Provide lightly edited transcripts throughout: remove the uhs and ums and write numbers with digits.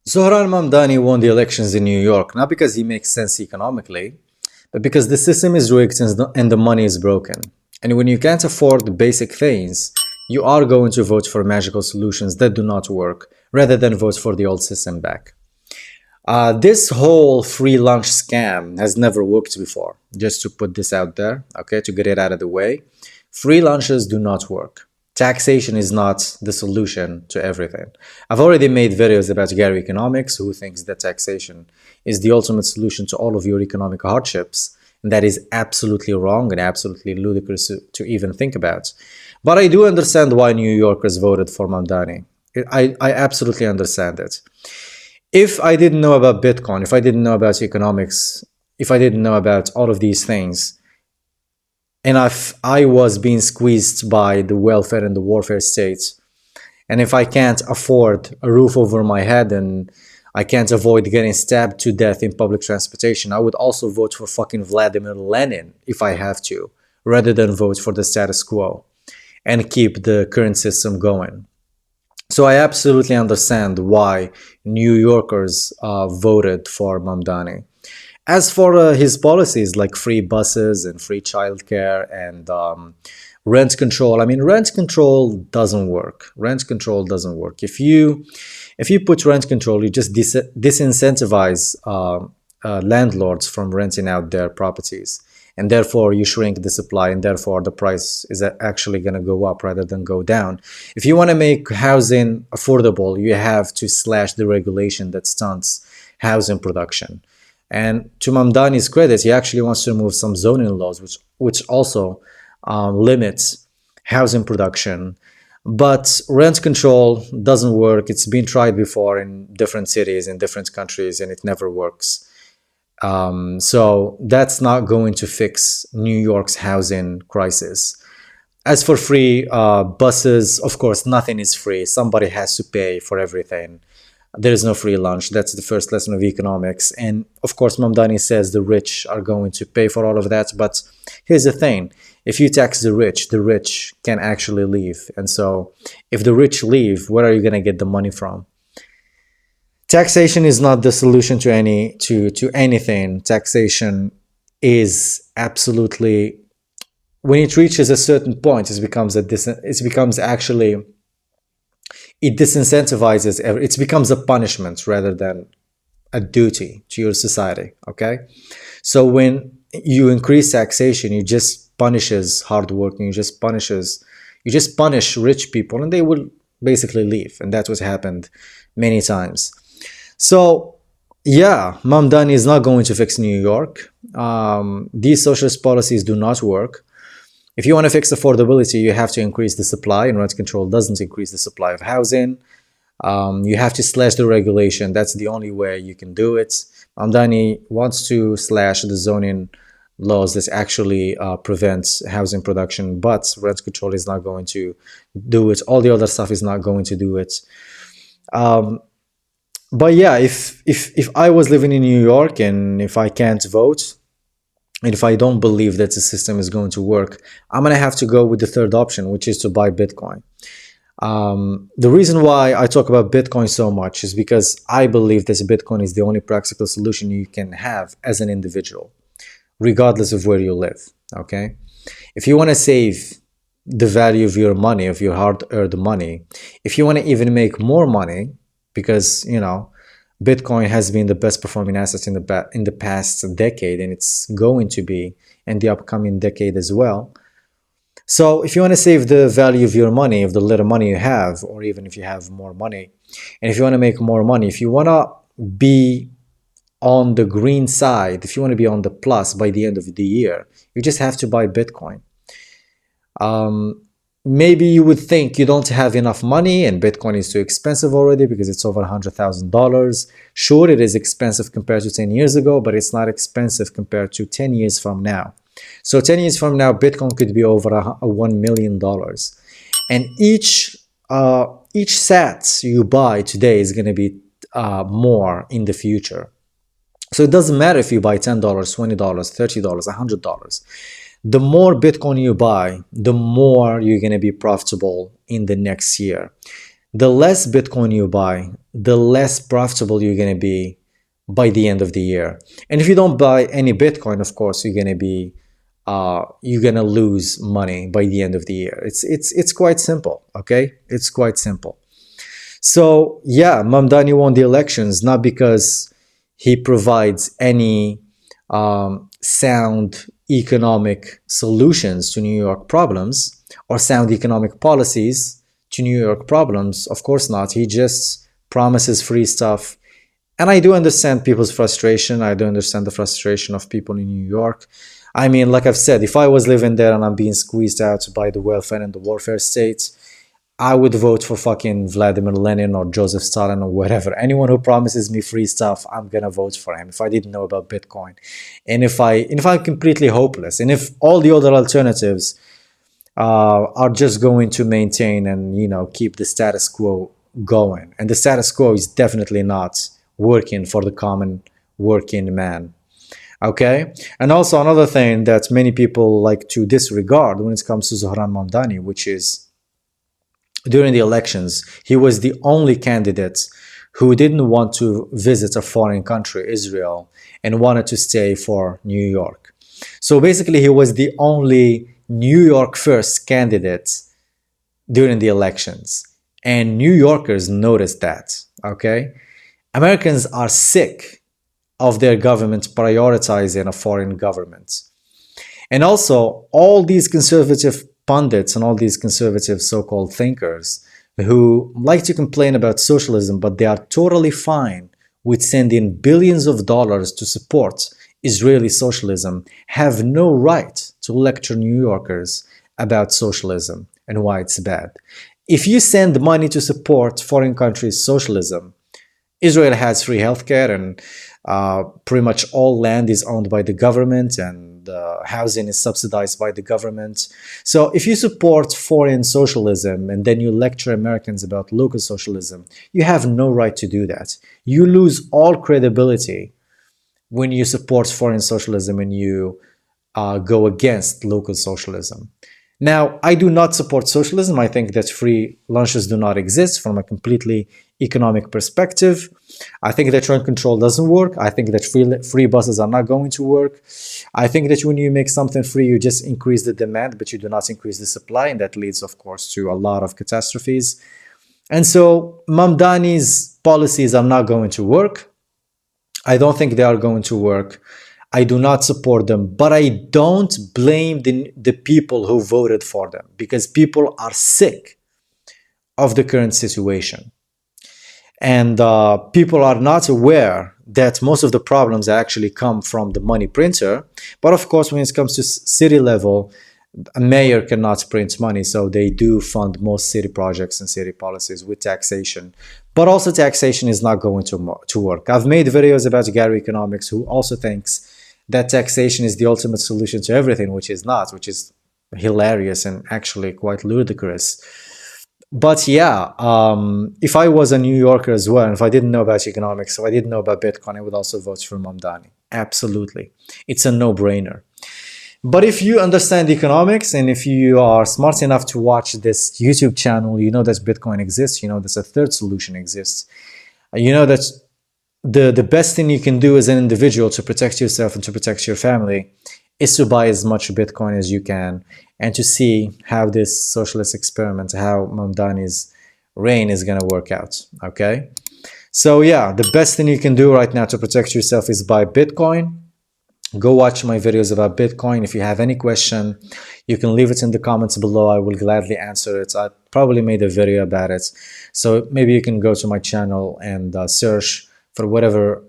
Zohran Mamdani won the elections in New York, not because he makes sense economically, but because the system is rigged and the money is broken. And when you can't afford the basic things, you are going to vote for magical solutions that do not work, rather than vote for the old system back. This whole free lunch scam has never worked before, just to put this out there, okay, to get it out of the way. Free lunches do not work. Taxation is not the solution to everything. I've already made videos about Gary Economics, who thinks that taxation is the ultimate solution to all of your economic hardships, and that is absolutely wrong and absolutely ludicrous to even think about. But I do understand why New Yorkers voted for Mamdani. I absolutely understand it. If I didn't know about Bitcoin, if I didn't know about economics, if I didn't know about all of these things, and if I was being squeezed by the welfare and the warfare states, and if I can't afford a roof over my head and I can't avoid getting stabbed to death in public transportation, I would also vote for fucking Vladimir Lenin if I have to, rather than vote for the status quo and keep the current system going. So I absolutely understand why New Yorkers voted for Mamdani. As for his policies like free buses and free childcare and rent control, I mean, rent control doesn't work. Rent control doesn't work. If you put rent control, you just disincentivize landlords from renting out their properties. And therefore, you shrink the supply, and therefore the price is actually going to go up rather than go down. If you want to make housing affordable, you have to slash the regulation that stunts housing production. And to Mamdani's credit, he actually wants to remove some zoning laws, which also limits housing production. But rent control doesn't work. It's been tried before in different cities, in different countries, and it never works. So that's not going to fix New York's housing crisis. As for free buses, of course, nothing is free. Somebody has to pay for everything. There is no free lunch. That's the first lesson of economics. And of course, Mamdani says the rich are going to pay for all of that. But here's the thing. If you tax the rich can actually leave. And so if the rich leave, where are you going to get the money from? Taxation is not the solution to anything. Taxation is absolutely, when it reaches a certain point, it becomes it disincentivizes, it becomes a punishment rather than a duty to your society, okay? So when you increase taxation, you just punishes hardworking, you just punish rich people, and they will basically leave. And that's what's happened many times. So yeah, Mamdani is not going to fix New York. These socialist policies do not work. If you want to fix affordability, you have to increase the supply, and rent control doesn't increase the supply of housing. You have to slash the regulation. That's the only way you can do it. Mamdani wants to slash the zoning laws that actually prevents housing production, but rent control is not going to do it. All the other stuff is not going to do it. But yeah, if I was living in New York and if I can't vote, and if I don't believe that the system is going to work, I'm going to have to go with the third option, which is to buy Bitcoin. The reason why I talk about Bitcoin so much is because I believe that Bitcoin is the only practical solution you can have as an individual, regardless of where you live, okay? If you want to save the value of your money, of your hard-earned money, if you want to even make more money, because, you know, Bitcoin has been the best performing asset in the past decade, and it's going to be in the upcoming decade as well. So if you want to save the value of your money, of the little money you have, or even if you have more money, and if you want to make more money, if you want to be on the green side, if you want to be on the plus by the end of the year, you just have to buy Bitcoin. Maybe you would think you don't have enough money and Bitcoin is too expensive already because it's over $100,000. Sure, it is expensive compared to 10 years ago, but it's not expensive compared to 10 years from now. So 10 years from now, Bitcoin could be over $1 million. And each sat you buy today is going to be more in the future. So it doesn't matter if you buy $10, $20, $30, $100. The more Bitcoin you buy, the more you're going to be profitable in the next year. The less Bitcoin you buy, the less profitable you're going to be by the end of the year. And if you don't buy any Bitcoin, of course, you're going to lose money by the end of the year. It's quite simple, okay? It's quite simple. So yeah, Mamdani won the elections not because he provides any sound economic solutions to New York problems or sound economic policies to New York problems. Of course not. He just promises free stuff. And I do understand people's frustration. I do understand the frustration of people in New York. I mean, like I've said, if I was living there and I'm being squeezed out by the welfare and the welfare state, I would vote for fucking Vladimir Lenin or Joseph Stalin or whatever. Anyone who promises me free stuff, I'm gonna vote for him if I didn't know about Bitcoin. And if I'm completely hopeless, and if all the other alternatives are just going to maintain and, you know, keep the status quo going. And the status quo is definitely not working for the common working man. Okay? And also another thing that many people like to disregard when it comes to Zohran Mamdani, which is during the elections, he was the only candidate who didn't want to visit a foreign country, Israel, and wanted to stay for New York. So basically, he was the only New York First candidate during the elections. And New Yorkers noticed that, okay? Americans are sick of their government prioritizing a foreign government. And also, all these conservative pundits and all these conservative so-called thinkers who like to complain about socialism, but they are totally fine with sending billions of dollars to support Israeli socialism, have no right to lecture New Yorkers about socialism and why it's bad. If you send money to support foreign countries' socialism, Israel has free healthcare and pretty much all land is owned by the government and housing is subsidized by the government. So if you support foreign socialism and then you lecture Americans about local socialism, you have no right to do that. You lose all credibility when you support foreign socialism and you go against local socialism. Now, I do not support socialism. I think that free lunches do not exist from a completely economic perspective. I think that rent control doesn't work. I think that free buses are not going to work. I think that when you make something free, you just increase the demand, but you do not increase the supply. And that leads, of course, to a lot of catastrophes. And so Mamdani's policies are not going to work. I don't think they are going to work. I do not support them, but I don't blame the people who voted for them because people are sick of the current situation. And people are not aware that most of the problems actually come from the money printer. But of course, when it comes to city level, a mayor cannot print money, so they do fund most city projects and city policies with taxation. But also taxation is not going to work. I've made videos about Gary Economics, who also thinks that taxation is the ultimate solution to everything, which is not, which is hilarious and actually quite ludicrous. But yeah, if I was a New Yorker as well, and if I didn't know about economics, if I didn't know about Bitcoin, I would also vote for Mamdani. Absolutely. It's a no-brainer. But if you understand economics and if you are smart enough to watch this YouTube channel, you know that Bitcoin exists, you know that a third solution exists. You know that the best thing you can do as an individual to protect yourself and to protect your family is to buy as much Bitcoin as you can and to see how this socialist experiment, how Mamdani's reign is going to work out, okay? So yeah, the best thing you can do right now to protect yourself is buy Bitcoin. Go watch my videos about Bitcoin. If you have any question, you can leave it in the comments below. I will gladly answer it. I probably made a video about it. So maybe you can go to my channel and search for whatever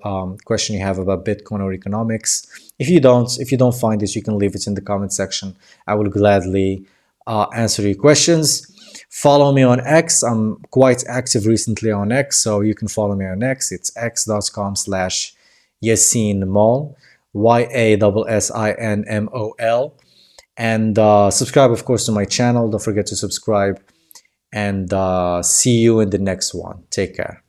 question you have about Bitcoin or economics. If you don't find it, you can leave it in the comment section. I will gladly answer your questions. Follow me on X. I'm quite active recently on X, so you can follow me on X. It's x.com/YassinMol, YASSINMOL. And subscribe, of course, to my channel. Don't forget to subscribe. And see you in the next one. Take care.